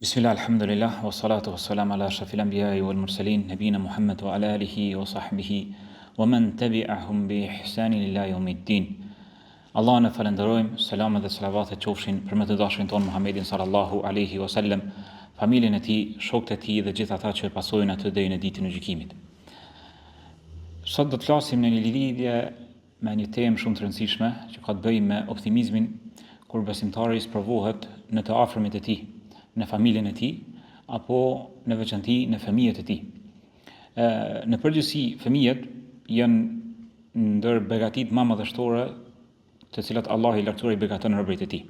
Bismillah, alhamdulillah, wa salatu wa salam ala ashrafil anbiya'i wal mursalin, nabina Muhammad wa ala alihi wa sahbihi wa man tabi'ahum bi ihsanin ila yawmiddin. Allahun e falenderojmë, selamet dhe selavatet qofshin për më të dashurin ton Muhammedin sallallahu alaihi wasallam, familjen e tij, shokët e tij dhe gjithë ata që pasojnë atë deri në ditën e gjykimit. Sot do të flasim në një lidhje me një temë shumë të rëndësishme që ka të bëjë me optimizmin kur besimtari sprovohet në të afërmit e tij, në familjen e tij apo në veçanti në fëmijët e tij. Në përgjithësi fëmijët janë ndër begatitë më madhështore të cilat Allahu i lartësuar i begaton robërit e tij.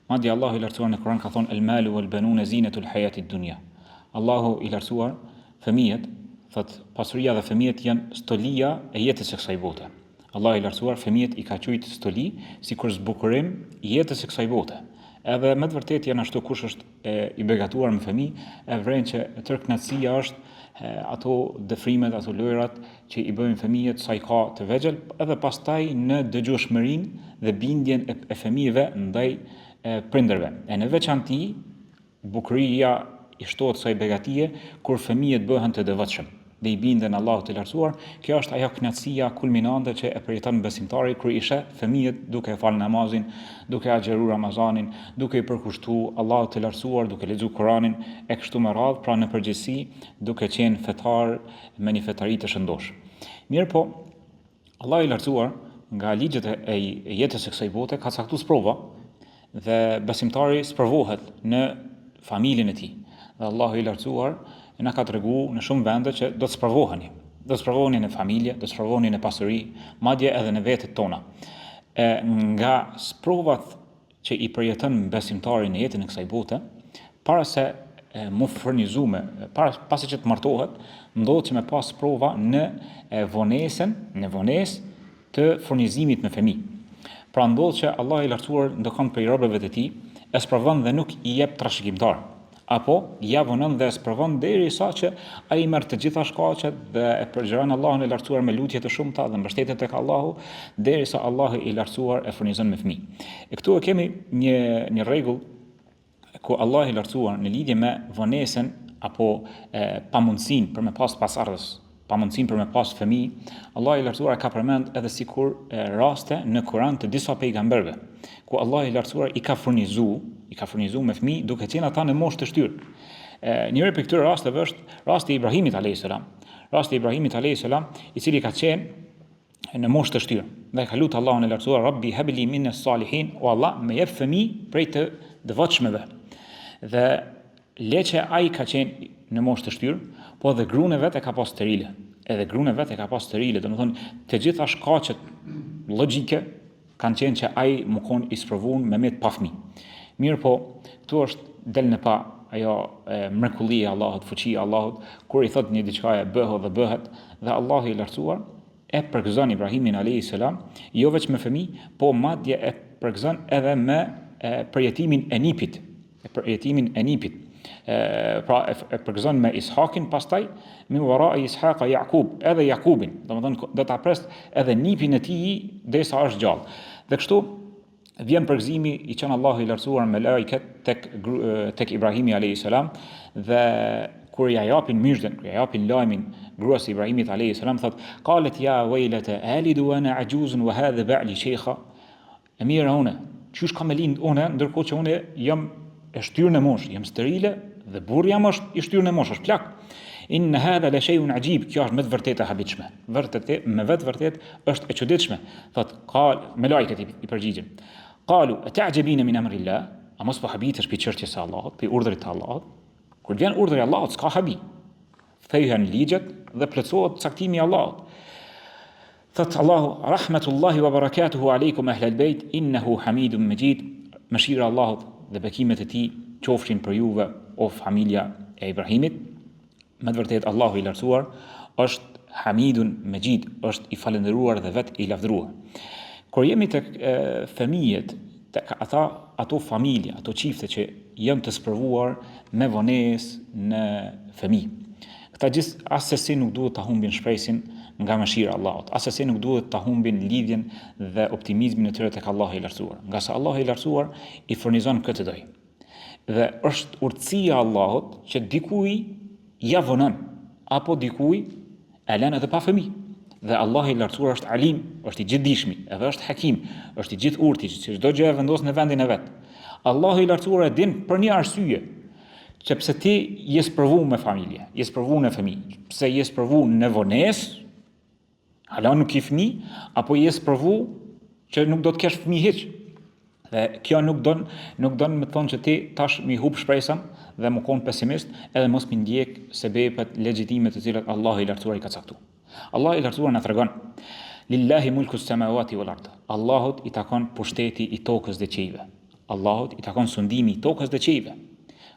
Madje Allahu i lartësuar në Kur'an ka thonë el-malu wal-banuna zinatul hayatid dunya. Allahu i lartësuar fëmijët, thot pasuria dhe fëmijët janë stolia e jetës së kësaj bote. Allahu i lartësuar fëmijët i ka quajtur stoli sikur zbukurim i jetës së kësaj bote. Edhe me të vërtetë janë ashtu, kush është i begatuar me fëmijë, e vren që tërë kënaqësia është ato dëfrimet, ato lojrat që i bëjnë fëmijët sa i ka të vegjël, edhe pastaj në dëgjueshmërinë dhe bindjen e fëmijëve ndaj prindërve. E në veçanti bukuria i shtohet kësaj begatie kur fëmijët bëhen të devotshëm dhe i binden Allahut të lartësuar. Kjo është ajo kënaqësia kulminante që e përjeton besimtari kur i sheh fëmijët duke fal namazin, duke agjeruar Ramazanin, duke i përkushtuar Allahut të lartësuar, duke lexuar Kur'anin e kështu me radhë, pra në përgjithësi duke qenë fetar me një fetari të shëndosh. Mirë po, Allahu i lartësuar nga ligjet e jetës së kësaj bote ka caktuar sprova dhe besimtari sprovohet në familjen e tij. Dhe Allahu i lartësuar na ka treguar në shumë vende që do të sprovoheni. Do të sprovoheni në familje, do të sprovoheni në pasuri, madje edhe në vetët tona. Nga sprovat që i përjeton besimtari në jetën e kësaj bote, para se mu furnizume, pasi që të martohet, ndodhet që me pas sprova në vonesë të furnizimit me fëmijë. Pra ndodhet që Allah i lartësuar ndokon për robëve të tij, e sprovon dhe nuk i jep trashëgimtar, apo ja vonon dhe sprovon derisa që ai merr të gjitha shkaqet dhe e përgjëron Allahun e lartësuar me lutje të shumta dhe mbështetje tek Allahu, derisa Allahu i lartësuar e furnizon me fëmijë. E këtu e kemi një rregull ku Allahu i lartësuar në lidhje me vonesën apo pamundsinë për me pas pasardhës, pamundsinë për me pas fëmijë, Allahu i lartësuar ka përmend edhe sikur raste në Kur'an të disa pejgamberëve, ku Allahu i lartësuar i ka furnizuar me fëmijë duke qenë ata në moshë të shtyrë. Njëri prej këtyre rasteve është rasti i Ibrahimit alayhis salam. Rasti i Ibrahimit alayhis salam, i cili ka qenë në moshë të shtyrë dhe ka lutur Allahun e lartësuar, Rabbi habli minas salihin, o Allah më jep fëmijë prej të devotshmëve. Dhe leçe ai ka qenë në moshë të shtyrë, po edhe gruan e vet e ka pas sterile. Domethënë të gjitha shkaqet logjike kanë qenë që ai më kon i sprovuar me pa fëmijë. Mirë po, këtu është del në pa ajo mrekullia e Allahut, fuqia e Allahut, kur i thot një diçka e bëhet dhe bëhet, dhe Allahu i lartësuar e përgëzon Ibrahimin alayhis salam, jo vetëm me fëmijë, po madje e përgëzon edhe me përjetimin e nipit. Pra e përgëzon me Ishakin, pastaj min wara Ishaqa Jakub, edhe Jakubin, domethënë do ta pres edhe nipin e tij derisa është gjallë. Dhe kështu vjen përgëzimi i qenë Allahu i lartësuar me lajket tek Ibrahimi alayhis salam, dhe kur ja japin myshden, kur ja japin lajmin gruas së Ibrahimit alayhis salam, thot qalet ya waylata alidu wa ana ajuzun wa hadha ba'li shaykha. Emira unë, çysh kam lind unë ndërkohë që unë jam e shtyrë në moshë, jam sterile dhe burri jam është i shtyrë në moshë, është plak. In hadha la shay'un ajib, kjo është me vërtetë e habitshme. Me vërtet është e çuditshme. Thot qal me lajket i përgjigjen. Qalu ata'jabina min amrillah, a mos po habitesh për çështjes së Allahut, për urdhrit të Allahut? Kur vjen urdhri i Allahut s'ka habi. Thehen ligjet dhe plotësohet caktimi i Allahut. Thot Allahu rahmetullahi wa barakatuhu alaykum ahlal bayt innahu hamidun majid. Mëshira e Allahut dhe bekimet e tij qofshin për juve o familja e Ibrahimit. Me të vërtetë Allahu i lartësuar është hamidun majid, është i falendëruar dhe vetë i lavdëruar. Kur jemi tek fëmijët, tek ato familje, ato çifte që janë të sprovuar me vonesë në fëmijë, këta gjithë asesi nuk duhet ta humbin shpresin nga mëshira e Allahut, asesi nuk duhet ta humbin lidhjen dhe optimizmin e tyre tek Allahu i lartësuar, nga sa Allahu i lartësuar i furnizon këtë lloj. Dhe është urtësia e Allahut që dikuj ja vonon, apo dikuj e lën edhe pa fëmijë. Dhe Allahu i lartësuar është alim, është i gjithdijshëm, edhe është hakim, është i gjithë urtë, që çdo gjë e vendos në vendin e vet. Allahu i lartësuar e din për një arsye, që pse ti je sprovu me familje, je sprovu në fëmijë, pse je sprovu në vonesë, hala nuk i fëmijë, apo je sprovu që nuk do të kesh fëmijë hiç. Dhe kjo nuk don me thonë që ti tash mi hub shpresën dhe më kon pesimist, edhe mos mi ndjek sebepet legjitime të cilat Allahu i lartësuar i ka caktuar. Allahu i lartësuar na tregon: Lillahi mulku s-samawati wal ard. Allahut i takon pushteti i tokës dhe qiejve. Allahut i takon sundimi i tokës dhe qiejve.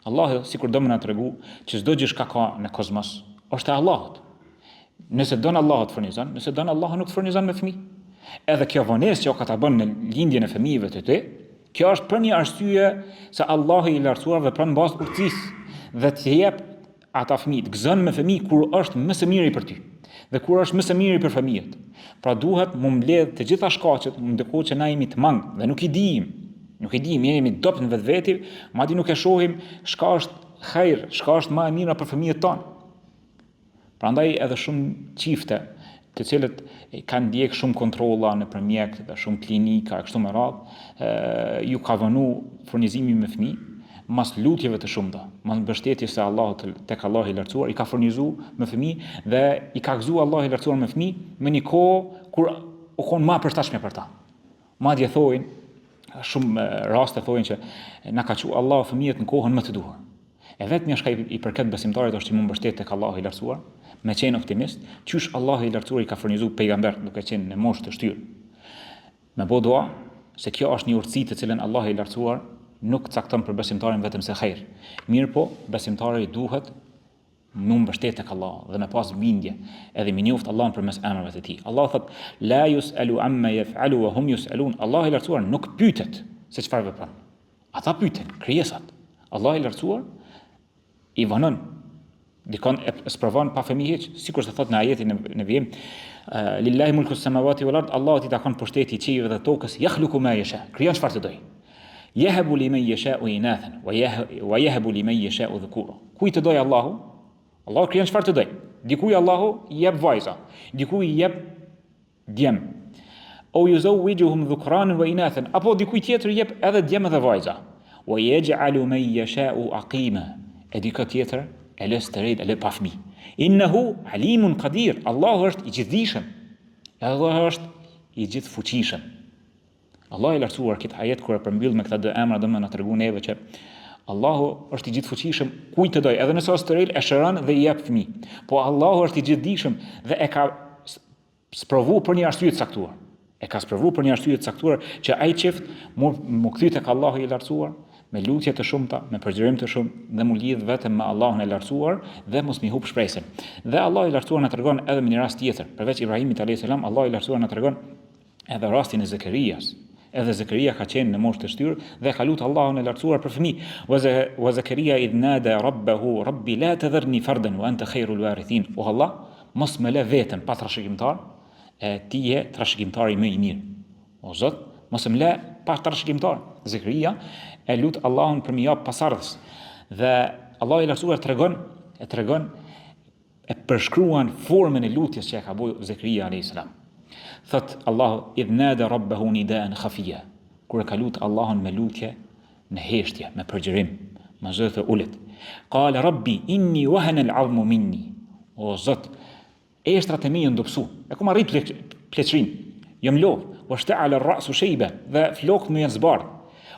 Allahu sikur do më na tregu që çdo gjë që ka në kozmos është e Allahut. Nëse don Allahu të furnizon, nëse don Allahu nuk të furnizon me fëmijë. Edhe kjo vonesë që ka ta bën në lindjen e fëmijëve të ty, kjo është për një arsye se Allahu i lartësuar vepron bazë urtësisë dhe të jep ata fëmijë, gëzon me fëmijë kur është më së miri për ty dhe kur është më së miri për fëmijët. Pra duhet mu mbledh të gjitha shkaqet, ndërkohë që na jemi të mangë dhe nuk i dijim, jemi dop në vetveti, madje nuk e shohim çka është hajër, çka është më e mira për fëmijët tonë. Prandaj edhe shumë çifte të cilët kanë ndjek shumë kontrolla nëpër mjek dhe shumë klinika kështu me radhë, ju ka vënu furnizimi me fëmijë mas lutjeve të shumta, mas mbështetjes së Allahut tek Allahu i lartësuar, i ka furnizuar me fëmijë dhe i ka gëzuar Allahu i lartësuar me fëmijë në një kohë kur u kon më përshtatshme për ta. Madje thojnë shumë raste thojnë që na ka thënë Allahu fëmijët në kohën më të duhur. E vetmja shka i përket besimtarit është që më mbështet tek Allahu i lartësuar, me qenë optimist, qysh Allahu i lartësuar i ka furnizuar pejgamber duke qenë në moshë të shtyrë. Me bo dua se kjo është një urtësi të cilën Allahu i lartësuar nuk cakton për besimtarin vetëm se hajër. Mirë po, besimtari duhet më mbështet tek Allahu dhe me pas bindje, edhe më njoft Allahun përmes emrave të tij. Allah thot: La yusalu amma yaf'alu wa hum yusalun. Allahu i lartësuar nuk pyetet se çfarë vepron. Ata pyeten, krijesat. Allahu i lartësuar i vonon, dikon e sprovon pa fëmijë hiç, sikur se thot në ajetin në vijim, lillahi mulku s-samawati wal ard, Allahu i takon pushteti i qiejve dhe tokës, yakhluqu ma yasha, krijon çfarë të doj. Yahabu liman yasha'u inathan wa yahabu liman yasha'u dhukura. Kujt të doj Allahu? Allahu krijon çfarë të doj. Dikuj Allahu i jep vajza, dikuj i jep djem. O yuzawwijuhum dhukranan wa inathan, apo dikuj tjetër i jep edhe djem edhe vajza. Wa yaj'alu man yasha'u aqima. E dika tjetër e lë stërejt, e lë pa fëmijë. Innehu alimun qadir. Allahu është i gjithdijshëm. Allahu është i gjithfuqishëm. Allahu i lartësuar këtë ajet kur e përmbyll me këta dy emra do më na tregon neve që Allahu është i gjithfuqishëm kujt të doj, edhe nëse është stërejt e shëron dhe i jep fëmijë. Po Allahu është i gjithdijshëm dhe e ka sprovu për një arsye të caktuar. E ka sprovu për një arsye të caktuar që ai çift mu kthy tek Allahu i lartësuar me lutje të shumta, me përgjërim të shumë dhe mu lidh vetëm me Allahun e lartësuar dhe mos mi hub shpresën. Dhe Allahu i lartësuar na tregon edhe në një rast tjetër, përveç Ibrahimit alayhis salam, Allahu i lartësuar na tregon edhe rastin e Zekerias. Edhe Zekeria ka qenë në moshë të shtyrë dhe ka lutur Allahun e lartësuar për fëmijë. Wa Zakaria idh nada rabbahu rabbi la tadharni fardan wa anta khairul warithin. O Allah, mos më lë vetëm pa trashëgimtar, ti je trashëgimtari më i mirë. O Zot, mos më lë pa trashëgimtar. Zekeria e lut Allahun për më jap pasardhës. Dhe Allahu i lartësuar tregon e përshkruan formën e lutjes që e ka bëu Zekeria alayhis salam. Thot Allahu idh nada rabbahu nidaan khafiya. Kur ka lut Allahun me lutje në heshtje, me përgjërim, me zë të ulët. Qala rabbi inni wahana al-'azmu minni. O Zot, eshtrat e mia ndopsu. E kam arrit pleçrin. Jam lov, washta'ala ar-ra'su shayba, dhe flokët më janë zbardh.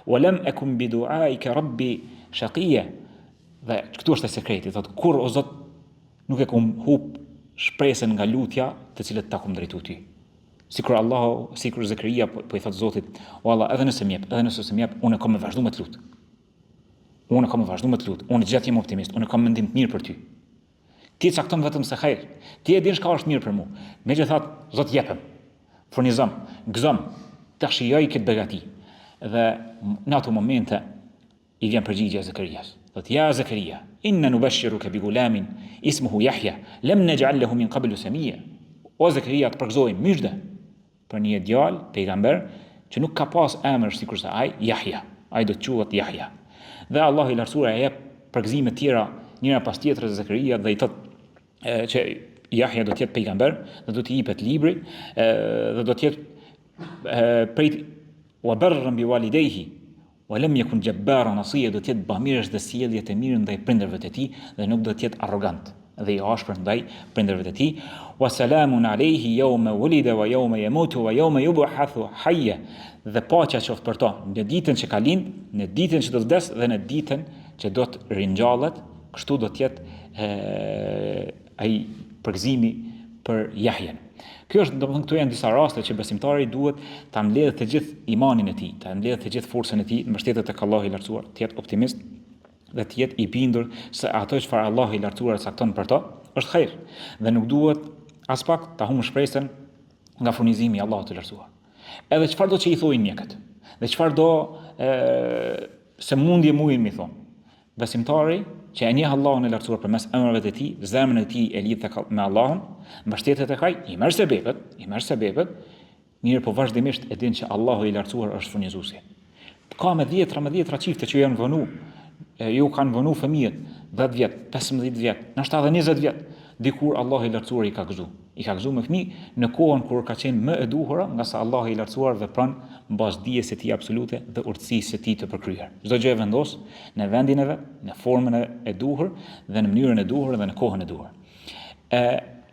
Wa lam akun bi du'aika rabbi shaqiya. Dhe këtu është sekreti, thot kur o Zot nuk e kam hub shpresën nga lutja të cilët ta kam drejtuar ty. Sikur Zekeria po i thot Zotit, o Allah, edhe nëse më jep, unë kam të vazhdoj me të lut. Unë gjatë jam optimist, unë kam mendim të mirë për ty. Ti cakton vetëm se hajër. Ti e din çka është mirë për mua. Megjithatë, Zot jepem. Furnizom, gëzom, të shijoj këtë begati. Dhe në ato momente i vjen përgjigja Zekerias. Thot ja Zekeria, inna nubashshiruka bi gulamin ismuhu Yahya, lam naj'al lahu min qablu samia. O Zekeria, të përgëzojmë myshde për një djalë pejgamber që nuk ka pas emër sikurse ai Yahya. Ai do të quhet Yahya. Dhe Allahu i lartësuar e jep përgëzime të tjera njëra pas tjetrës Zakaria dhe i thotë që Jahja do të jetë pejgamber dhe do t'i jepet libri dhe do të jetë prej wa barran bi walidayhi wa lam yakun jabbaran asiya, do të jetë bamirësh dhe sjelljet e mira ndaj prindërve të tij dhe nuk do të jetë arrogant dhe i ashpër ndaj prindërve të tij. Wa salamun alayhi yawma wulida wa yawma yamutu wa yawma yub'athu hayya, dhe paqja qoftë për to në ditën që ka lind, në ditën që do të vdes dhe në ditën që do të ringjallet. Kështu do të jetë ai përgëzimi për Jahjen. Kjo është, domethënë, këto janë disa raste që besimtari duhet ta mbledhë të gjithë imanin e tij, ta mbledhë të gjithë forcën e tij, mbështetet tek Allahu i lartësuar, të jetë optimist dhe të jetë i bindur se ato çfarë Allahu i lartësuar cakton për to është hajër, dhe nuk duhet as pak ta humbë shpresën nga furnizimi i Allahut të lartësuar. Edhe çfarëdo që i thojnë mjekët, dhe çfarëdo se mundje mujin mi thon, besimtari që e njeh Allahun e lartësuar përmes emrave të tij, zemrën e tij e lidh me Allahun, mbështetet tek ai, i merr sebepet, mirë po vazhdimisht e din që Allahu i lartësuar është furnizuesi. Ka me dhjetra çifte që janë vënu, ju kanë vënu fëmijët 10 vjet, 15 vjet, ndoshta edhe 20 vjet, dikur Allahu i lartësuar i ka gëzu me fëmijë në kohën kur ka qenë më e duhura, nga sa Allahu i lartësuar vepron mbas dijes së tij absolute dhe urtësisë së tij të përkryer. Çdo gjë e vendos në vendin e vet, në formën e duhur dhe në mënyrën e duhur dhe në kohën e duhur.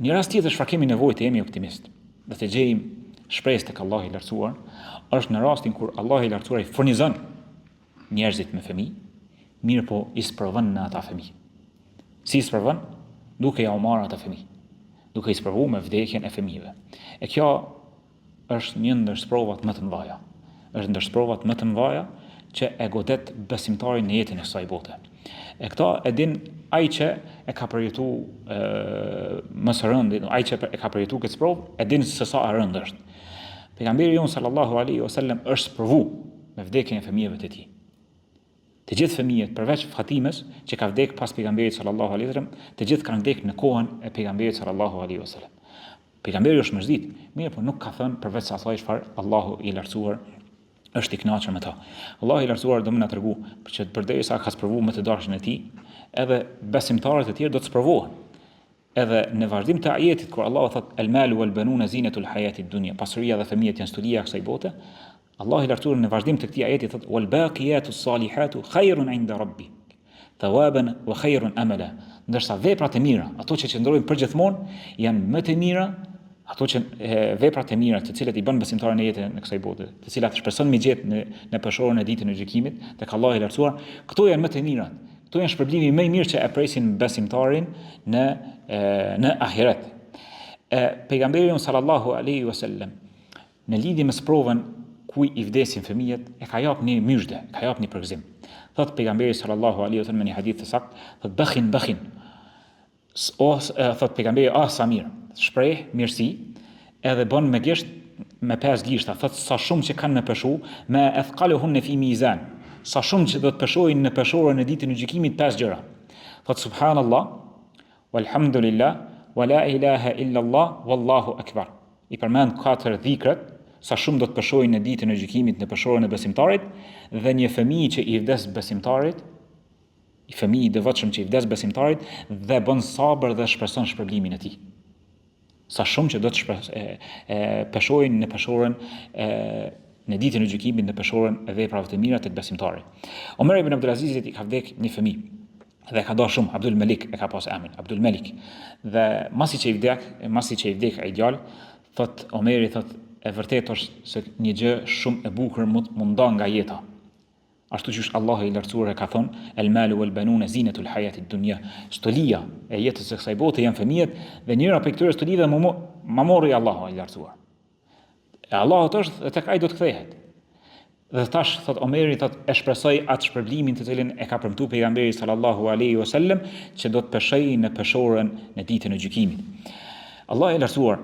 Një rast tjetër çfarë kemi nevojë të jemi optimist dhe të gjejmë shpresë tek Allahu i lartësuar, është në rastin kur Allahu i lartësuar i furnizon njerëzit me fëmijë, mirë po i sprovon në ata fëmijë. Si sprovon? Duke ja u marrë ata fëmijë, duke i sprovuar me vdekjen e fëmijëve. E kjo është një ndër sprovat më të mëdha. Është ndër sprovat më të mëdha që e godet besimtarin në jetën e kësaj bote. E këta e din ai që e ka përjetuar më së rëndi, ai që e ka përjetuar këtë sprovë, e din se sa e rëndë është. Pejgamberi jon sallallahu alaihi wasallam është sprovuar me vdekjen e fëmijëve të tij. Të gjithë fëmijët, përveç Fatimes, që ka vdekur pas pejgamberit sallallahu alaihi wasallam, të gjithë kanë vdekur në kohën e pejgamberit sallallahu alaihi wasallam. Pejgamberi është mërzit, mirë po nuk ka thënë përveç asaj çfarë Allahu i lartësuar është i kënaqur me ta. Allahu i lartësuar do më na tregu që përderisa ka sprovuar me të dashën e tij, edhe besimtarët e tjerë do të sprovohen. Edhe në vazhdim të ajetit kur Allahu thotë el malu wal banuna zinatul hayatid dunya, pasuria dhe fëmijët janë studia e kësaj bote, Allahu i lartësuar në vazhdim të këtij ajeti thotë wal baqiyatu salihatu khairun 'inda rabbik thawaban wa khairun amala, ndërsa veprat e mira, ato që qëndrojnë përgjithmonë, janë më të mira, ato që veprat e mira, të cilat i bën besimtarin në jetën e kësaj bote, të cilat shpreson mi gjet në peshorën e ditën e gjykimit tek Allahu i lartësuar, këto janë më të mirat. Këto janë shpërblimi më i mirë që e presin besimtarin në ahiret. Pejgamberi sallallahu alaihi wasallam në lidhje me sprovën ku i vdesin fëmijët, e ka jap një myshde, ka jap një përgëzim. Thot pejgamberi sallallahu alaihi wasallam në një hadith të saktë, thot bakhin. Thot pejgamberi Samir, shpreh mirësi, edhe bën me gisht me 5 gishta, thot sa shumë që kanë me peshu, me athqaluhun fi mizan. Sa shumë që do të peshojnë në peshorën e ditën e gjykimit 5 gjëra. Thot subhanallah, walhamdulillah, wala ilaha illa Allah, wallahu akbar. I përmend 4 dhikrat, sa shumë do të peshojnë në ditën e gjykimit në peshorën e besimtarit, dhe një fëmijë që i vdes besimtarit, i fëmijë i devotshëm që i vdes besimtarit dhe bën sabër dhe shpreson shpërblimin e tij. Sa shumë që do të peshojnë në peshorën në ditën e gjykimit në peshorën e veprave të mira tek besimtari. Omer ibn Abdulazizit i ka vdek një fëmijë dhe ka dashur shumë, Abdul Malik e ka pas emrin, Abdul Malik. Dhe masi që i vdek ai djalë, thot Omeri, thot e vërtet është se një gjë shumë e bukur mund nda nga jeta. Ashtu që Allahu i lartësuar e ka thonë el malu wal banuna zinatul hayatid dunya, stolia e jetës së kësaj bote janë fëmijët, dhe njëra prej këtyre stolive ma mori Allahu i lartësuar. E Allahu është tek ai do të kthehet. Dhe tash thot Omeri, thot e shpresoj atë shpërblimin të cilin e ka premtuar pejgamberi sallallahu alaihi wasallam që do të peshojë në peshorën në ditën e gjykimit. Allahu i lartësuar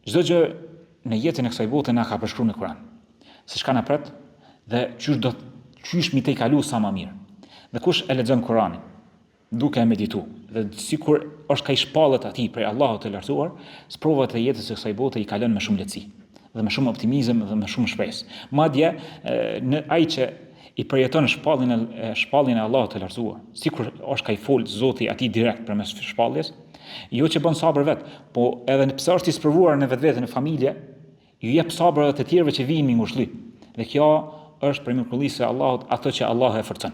çdo gjë në jetën e kësaj bote na ka përshkruar në Kur'an. Se çka na pret dhe qysh mi te i kalu sa ma mirë. Dhe kush e lexon Kur'anin duke e medituar, dhe sikur është ka i shpallët atij prej Allahut të lartësuar, sprovat e jetës së kësaj bote i kalon me shumë lehtësi dhe me shumë optimizëm dhe me shumë shpresë. Madje në ai që i përjeton shpalljen e Allahut të lartësuar, sikur është ka i fol Zoti atij direkt përmes shpalljes, jo që bën sabër vet, po edhe pse është i sprovuar në vetvete në familje, ju jep sabër edhe të tjerëve që vijnë me ngushëlli. Dhe kjo është për mrekullisë e Allahut, ato që Allahu e forcon.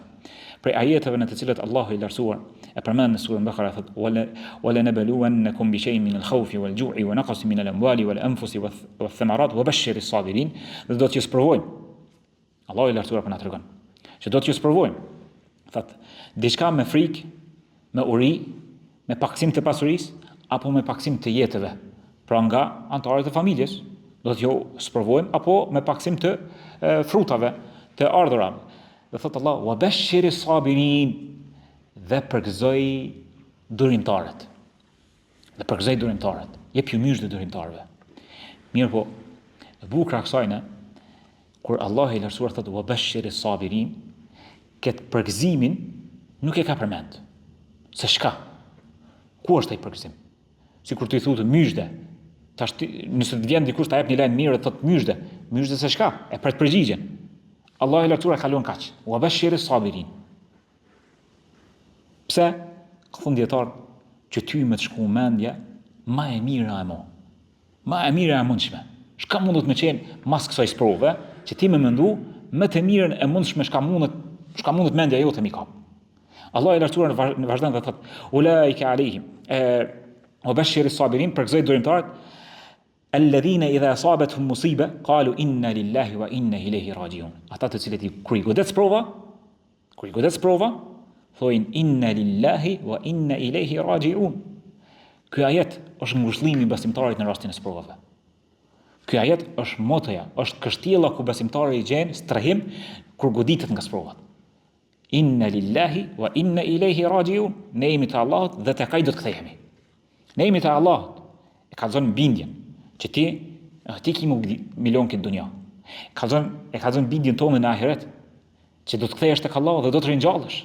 Prej ajeteve në të cilat Allahu i lartësuar e përmend në surën Bakara thotë wala nabluwannakum bi shay'in min al-khawfi wal-ju'i wa naqsin min al-amwali wal-anfusi wath-thamarat wa bashshiri as-sabirin. Dhe do t'ju sprovojmë. Allahu i lartësuar po na tregon që do t'ju sprovojmë. Thotë diçka me frikë, me uri, me paksim të pasurisë apo me paksim të jetëve, pra nga anëtarët e familjes, do t'ju sprovojmë apo me paksim të frutave, të ardhurave. Dhe thotë Allah, wa bashshiri sabirin, dhe përgëzoj durimtarët. Dhe përgëzoj durimtarët. Jep ju mysh dhe durimtarëve. Mirë po, e bukra kësajne, kur Allah i lartësuar thotë wa bashshiri sabirin, këtë përgëzimin nuk e ka përmend. Se shka? Ku është ai përgëzim? Sikur të i thotë myshde. Tash nëse të vjen dikush ta jep një lajm mirë, thotë myshde. Myshde se shka? E për të përgjigjen. Allah i lartësuar ka lënë kaq. Wa bashshiri sabirin. Pse? Ka thonë dietar që ty me të shku mendje, ma e mira e mo. Ma e mira e mundshme. Shka mundet me qenë mas kësaj sprove, që ti me mendu, me të mirën e mundshme shka mundet mendja jote mi kap. Allah i lartësuar në vazhdim dhe thotë, ulaika alehim, wa bashshiri sabirin, përgëzoj durimtarët, alladhina idha asabatuhum musiba qalu inna lillahi wa inna ilayhi rajiun. Ata të cilët kur i godet sprova, thojnë inna lillahi wa inna ilayhi rajiun. Ky ajet është ngushëllimi i besimtarit në rastin e sprovave. Ky ajet është motoja, është kështjella ku besimtari i gjen strehim kur goditet nga sprovat. Inna lillahi wa inna ilayhi rajiun. Ne jemi të Allahut dhe tek ai do të kthehemi. Ne jemi të Allahut. E ka zonë bindjen që ti ki milion këtë dunja. E ka zonë bindjen tonë në ahiret që do të kthehesh tek Allahu dhe do të ringjallësh.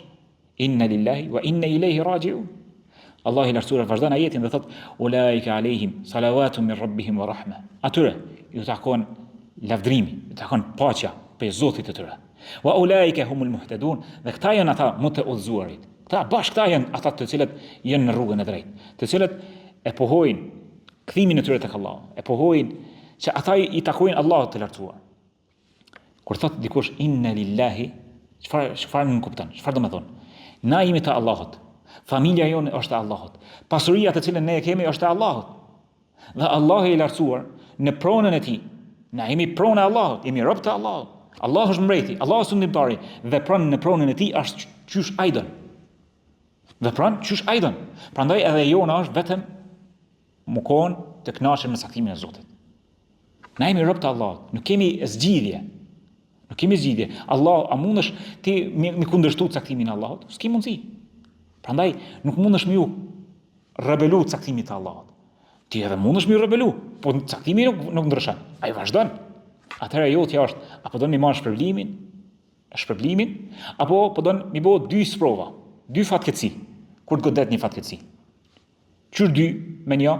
Inna lillahi wa inna ilayhi rajiun. Allah i lartësuar vazhdon ajetin dhe thot ulaika alehim salawatun min rabbihim wa rahma. Atyre ju takon lavdrimi, ju takon paqja për Zotit të tyre. Wa ulaika humul muhtadun. Dhe këta janë ata më të udhëzuarit. Këta janë ata të cilët janë në rrugën e drejtë, të cilët e pohojnë kthimin e tyre tek Allahu, e pohojnë që ata i takojnë Allahut të lartësuar. Kur thot dikush inna lillahi, çfarë nuk kupton? Çfarë do të thonë? Na jemi të Allahut. Familja jonë është e Allahut. Pasuria të cilën ne e kemi është e Allahut. Dhe Allahu i lartësuar në pronën e tij. Na jemi pronë e Allahut, jemi rob të Allahut. Allahu është mbreti, Allahu është sundimtari dhe në pronën e tij është qysh ajdon. Vepron qysh ajdon. Prandaj edhe jona është vetëm mukon të kënaqem me saktimin e Zotit. Na jemi rob të Allahut, nuk kemi zgjidhje. Nuk kemi zgjidhje. Allah, a mundesh ti mi kundërshtu saktimin e Allahut? S'ki mundsi. Prandaj nuk mundesh me ju rebelu saktimit të Allahut. Ti edhe mundesh me ju rebelu, po saktimi nuk ndryshon. Ai vazhdon. Atëherë jotja është, apo do mi marrësh shpërblimin, apo po do mi bëhet dy sprova, dy fatkeqësi. Kur të godet një fatkeqësi. Qyr dy me një,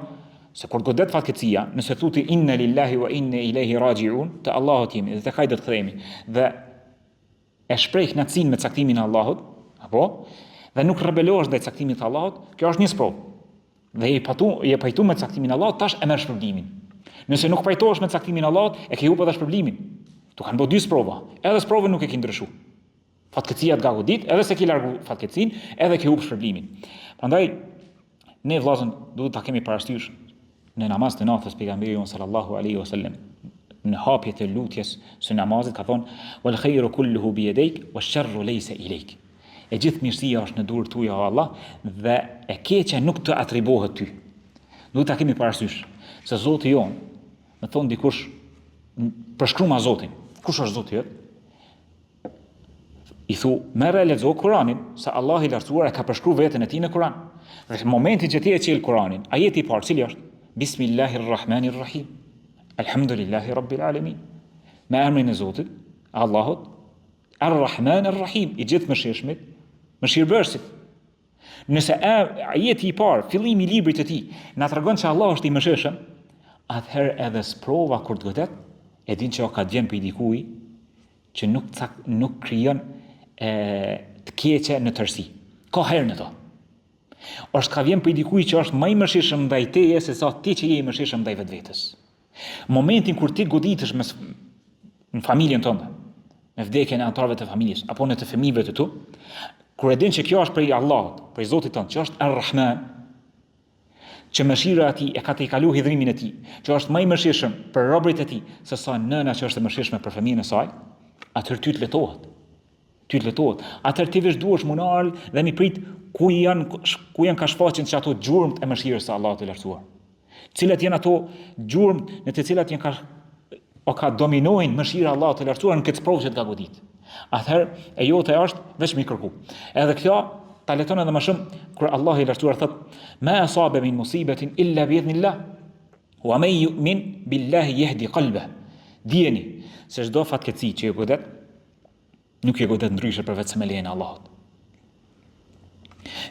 se kur të godet fatkeqësia, nëse thuti inna lillahi wa inna ilayhi rajiun, te Allahut jemi dhe tek ai do të kthehemi, dhe e shpreh kënaqësinë me caktimin e Allahut, apo dhe nuk rebelohesh ndaj caktimit të Allahut, kjo është një sprovë. Dhe je pajtu me caktimin e Allahut, tash e merr shpërblimin. Nëse nuk pajtohesh me caktimin e Allahut, e ke humbur edhe shpërblimin. Tu kanë bërë dy sprova. Edhe sprovën nuk e ke ndryshuar. Fatkeqësia të godit, edhe se ke largu fatkeqësinë, edhe ke humbur shpërblimin. Prandaj ne vëllazën duhet ta kemi parasysh në namaz të natës pejgamberi sallallahu alaihi wasallam në hapjet e lutjes së namazit ka thonë wal khairu kulluhu bi yadayk wash-sharru laysa ilayk. E gjithë mirësia është në dorë tuaja o Allah dhe e keqja nuk të atribohet ty. Duhet ta kemi parasysh se Zoti jon, më thon dikush përshkruama Zotin. Kush është Zoti yt? I thu, merre lexo Kur'anin, se Allah i lartësuar e ka përshkruar veten e tij në Kur'an. Dhe në momentin që ti e qel Kur'anin, ajeti i parë cili është? Bismillahirrahmanirrahim. Alhamdulillahi rabbil alamin. Me emrin e Zotit, Allahut, Ar-Rahman Ar-Rahim, i gjithë mëshirshmit, mëshirbërësit. Nëse ajeti i parë, fillimi i librit të tij, na tregon se Allah është i mëshirshëm, atëherë edhe sprova kur të godet, e din që ka djem për i dikuj që nuk krijon të keqe në tërësi. Ka herë në to. Është ka vjen për dikuj që është më i mëshirshëm ndaj teje se sa ti që je i mëshirshëm ndaj vetvetes. Momentin kur ti goditesh në familjen tënde, me vdekjen e anëtarëve të familjes apo në të fëmijëve të tu, kur e din që kjo është prej Allahut, prej Zotit tënd, që është Ar-Rahman, që mëshira e tij e ka të kalu hidhrimin e tij, që është më i mëshirshëm për robërit e tij se sa nëna që është e mëshirshme për fëmijën e saj, atëherë ty të letohet. Atëherë ti vesh duhesh munal dhe mi prit ku janë ka shfaqen që ato gjurmët e mëshirës së Allahut të lartësuar. Cilat janë ato gjurmët në të cilat janë ka dominojnë mëshira e Allahut të lartësuar në këtë provë që të ka godit. Atëherë e jote është veç mi kërku. Edhe kjo ta leton edhe më shumë kur Allahu i lartësuar thotë: "Ma asaba min musibatin illa bi idhnillah, wa man yu'min billahi yahdi qalbah." Dijeni se çdo fatkeqësi që ju godet nuk e godet ndryshe përveç se me lejen e Allahut.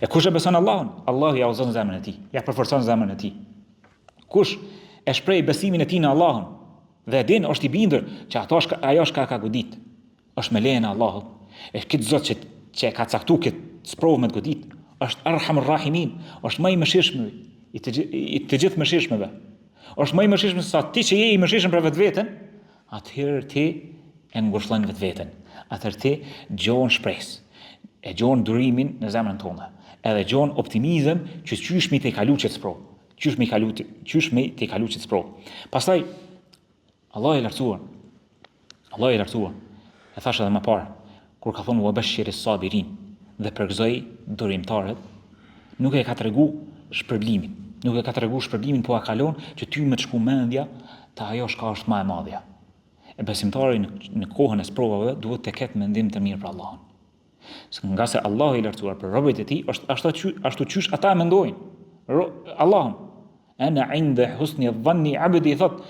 E kush e beson Allahun, Allahu ja udhëzon zemrën e tij, ja përforcon zemrën e tij. Kush e shpreh besimin e tij në Allahun dhe e din është i bindur që ajo është ka godit, është me lejen e Allahut. E këtë Zot që ka caktuar këtë sprovë me godit, është Arhamur Rahimin, është më i mëshirshëm i të gjithë mëshirshmëve. Është më i mëshirshëm se sa ti që je i mëshirshëm për vetveten, atëherë ti e ngushëllon vetveten. Atëherë ti gjon shpresë, e gjon durimin në zemrën tonë, edhe gjon optimizëm që qysh mi të kalu që të sprovë, qysh mi të kalu që të sprovë. Pastaj Allah i lartësuar, e thash edhe më parë, kur ka thonë "Wabashshiri s-sabirin" dhe përgëzoi durimtarët, nuk e ka tregu shpërblimin, po a kalon që ty më të shku mendja të ajo shka është më e madhja. E besimtari në kohën e sprovave duhet të ketë mendim të mirë për Allahun. Nga se Allahu i lartësuar për robërit e tij është ashtu qysh ata e mendojnë. Allahun, ana inda husni dhanni abdi, thot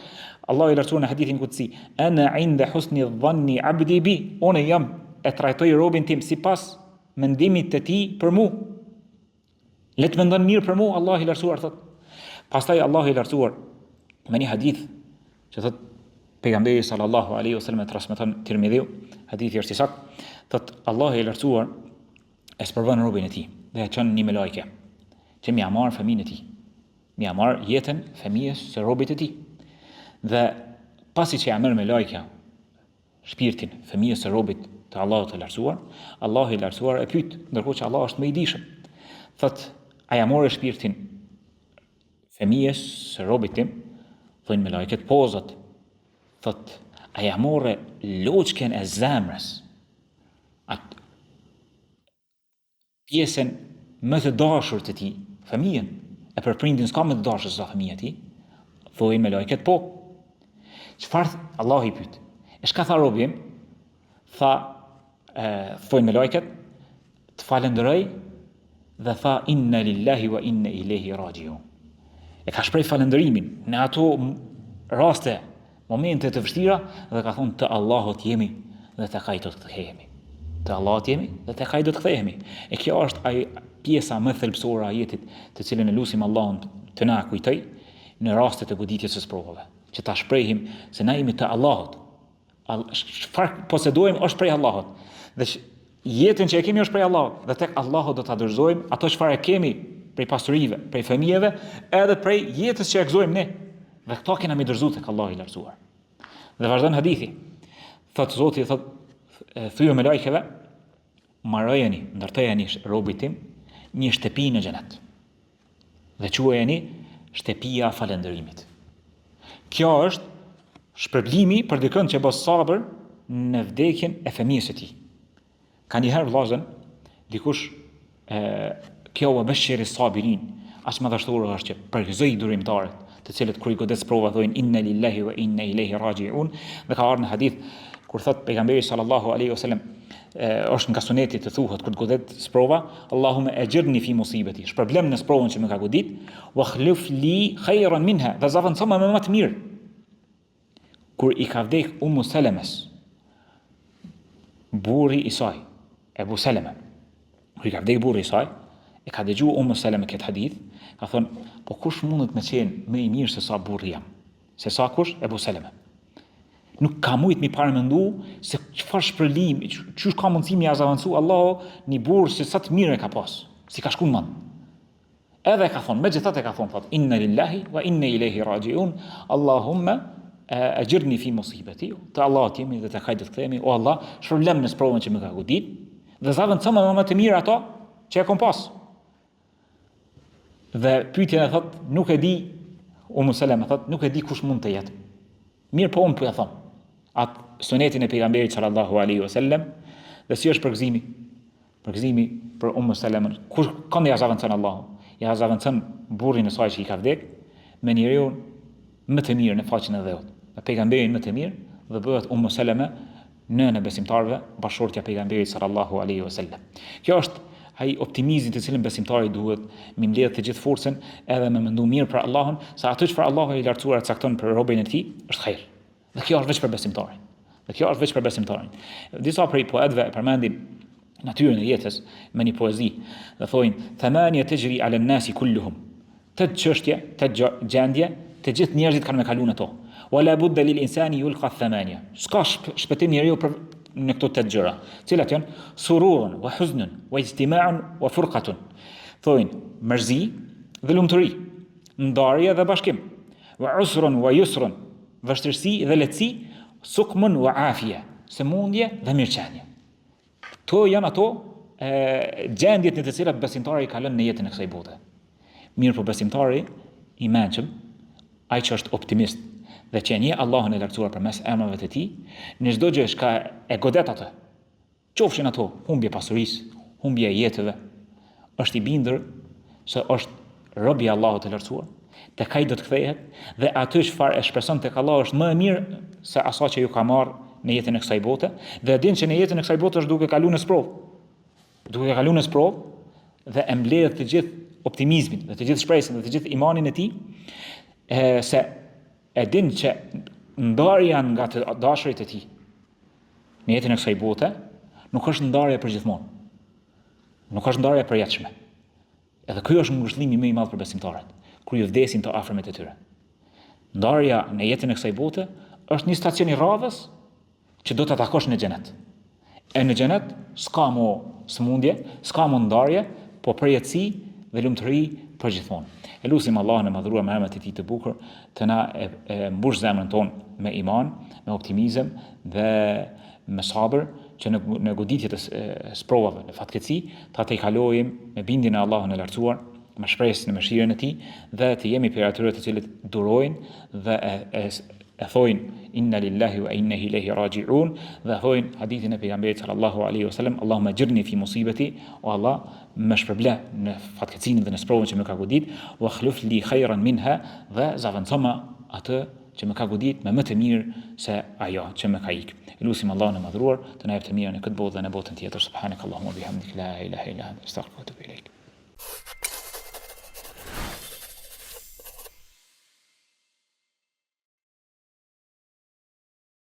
Allahu i lartësuar në hadithin qudsi, ana inda husni dhanni abdi bi, unë jam e trajtoj robin tim sipas mendimit të tij për mua. Le të mendon mirë për mua, Allahu i lartësuar thot. Pastaj Allahu i lartësuar me një hadith që thot pejgamberi sallallahu alaihi wasallam e transmeton Tirmidhiu, hadithi është i saktë, thot Allahu i lartësuar e sprovon robën e tij dhe e çon një melajke që më marr fëmijën e tij, më marr jetën fëmijës së robit të tij. Dhe pasi që ja merr melajka shpirtin fëmijës së robit të Allahut të lartësuar, Allahu i lartësuar e pyet, ndërkohë që Allah është më i dijshëm. Thot, a ja morë shpirtin fëmijës së robit tim? Thonë melajket, po Zot. Thot, a ja morë loçken e zemrës, atë pjesën më të dashur të tij, fëmijën, e për prindin s'ka më të dashur se sa fëmia e tij? Thonë melajket, po. Çfarë Allahu i pyet? E çka tha robi im? Thonë melajket, të falenderoj dhe tha inna lillahi wa inna ilaihi rajiun. E ka shpreh falënderimin në ato raste, momente të vështira dhe ka thonë të Allahut jemi dhe tek ai do të kthehemi. Të Allahut jemi dhe tek ai do të kthehemi. E kjo është pjesa më thelbësore e ajetit, të cilën e lutim Allahun të na kujtoj në raste të goditjes së provave, që ta shprehim se na jemi të Allahut. Çfarë posedojmë është prej Allahut. Dhe jetën që e kemi është prej Allahut dhe tek Allahu do ta dorëzojmë ato çfarë kemi prej pasurive, prej fëmijëve, edhe prej jetës që e gëzojmë ne. Dhe këto kena mi dorëzuar tek Allahu i lartësuar. Dhe vazhdon hadithi. Thot Zoti, thot thyu me lajkeve, marrojeni, ndërtojeni robit tim një shtëpi në xhenet. Dhe quajeni shtëpia e falënderimit. Kjo është shpërblimi për dikën që bën sabër në vdekjen e fëmijës së tij. Ka njëherë vllazën, dikush kjo Wabashshiri s-sabirin, as më dashur është që përgëzoi durimtarët, të cilët kur i godet prova thonë inna lillahi wa inna ilaihi rajiun, dhe ka ardhur në hadith kur thot pejgamberi sallallahu alaihi wasallam, është nga suneti të thuhet kur të godet sprova, Allahumma ajirni fi musibati, shpërblem në sprovën që më ka godit, wa khlif li khayran minha, dhe zaventso më të mirë. Kur i ka vdek Selemes, burri i saj, Ebu Seleme, kur i ka vdek burri i saj, e ka dëgjuar Seleme këtë hadith, ka thonë, po kush mundet me qenë më i mirë se sa burri jam? Se sa kush? Ebu Seleme. Nuk ka mujt mi paramendu se çfarë shpërlim, çysh ka mundësi mi avancu Allahu një burr se sa të mirë e ka pas, si ka shkuar mend. Edhe ka thonë, megjithatë ka thonë, thot, inna lillahi wa inna ilaihi rajiun, Allahumma ajirni fi musibati. Te Allah jemi dhe te kaj do të kthehemi, o Allah, shpërblem në provën që më ka godit, dhe zaventëson më të mirë ato që e kom pas. Dhe pyetja e thot, nuk e di, Salama thot, nuk e di kush mund të jetë. Mirë po unë po ja them. Atë sunetin e pejgamberit sallallahu alaihi wasallam, dhe si është përgëzimi? Përgëzimi për Salamën. Kush kanë ja zaventson Allahu? Ja zaventson burrin e saj që i ka vdek me njeriu më të mirë në faqen e dheut. Me pejgamberin më të mirë dhe bëhet Salama nëna e besimtarëve, bashortja e pejgamberit sallallahu alaihi wasallam. Kjo është ai optimizmi të cilën besimtari duhet mi mbledh të gjithë forcën edhe me mendu mirë për Allahun, se atë çfarë Allahu i lartësuar cakton për robën e tij është hajër. Dhe kjo është veç për besimtarin. Disa prej poetëve përmendin natyrën e jetës me një poezi dhe thojnë thamania tajri ala an-nasi kulluhum. Të çështje, të gjendje, të gjithë njerëzit kanë me kaluar ato. Wala budda lil insani yulqa thamania. S'ka shpëtim njeriu për në këto 8 gjëra, cilat janë sururun, wa huznun, wa ijtima'un, wa furqatun. Thojnë mërzi dhe lumturi, ndarje dhe bashkim, wa usrun wa yusrun, vështirësi dhe lehtësi, sukmun wa afia, sëmundje dhe mirëqenie. Këto janë ato gjendjet në të cilat besimtari ka lënë në jetën e kësaj bote. Mirë po besimtari i mençëm, ai që është optimist dhe që një Allahun e lartësuar përmes emrave të tij, në çdo gjë që e godet atë, qofshin ato humbje pasurisë, humbje e jetëve, është i bindur se është rob i Allahut të lartësuar, tek ai do të kthehet dhe aty çfarë e shpreson tek Allahu është më e mirë se aso që ju ka marrë në jetën e kësaj bote, dhe din që në jetën e kësaj bote është duke kaluar në sprovë. Duke kaluar në sprovë dhe e mbledh të gjithë optimizmin dhe të gjithë shpresën dhe të gjithë imanin e tij, se e din që ndarja nga të dashurit e tij në jetën e kësaj bote nuk është ndarje për gjithmonë. Nuk është ndarje përjetshme. Edhe ky është ngushëllimi më i madh për besimtarët, kur ju vdesin të afërmit e tyre. Ndarja në jetën e kësaj bote është një stacion i radhës që do të takosh në xhenet. E në xhenet s'ka mo sëmundje, s'ka mo ndarje, po përjetësi dhe lumturi përgjithmonë. E lutim Allahun e madhruar me emrat e tij të bukur të na mbush zemrën tonë me iman, me optimizëm dhe me sabër, që në goditjet e sprovave, në fatkeqësi, ta të kalojmë me bindjen e Allahun e lartësuar, me shpresën në mëshirën e tij dhe të jemi për atyre të cilët durojnë dhe e thojnë inna lillahi wa inna ilaihi raji'un, dhe thojnë hadithin e pejgamberit sallallahu alaihi wasallam, Allahumma ajirni fi musibati, o Allah më shpërble në fatkeqësinë dhe në sprovën që më ka godit, wa akhlif li khayran minha, dhe zaventësoma atë që më ka godit me më të mirë se ajo që më ka ikë. Lutim Allahun e madhruar të na jap të mirën në këtë botë dhe në botën tjetër. Subhanakallahumma bihamdika la ilaha illa anta astaghfiruka wa atubu ilayk.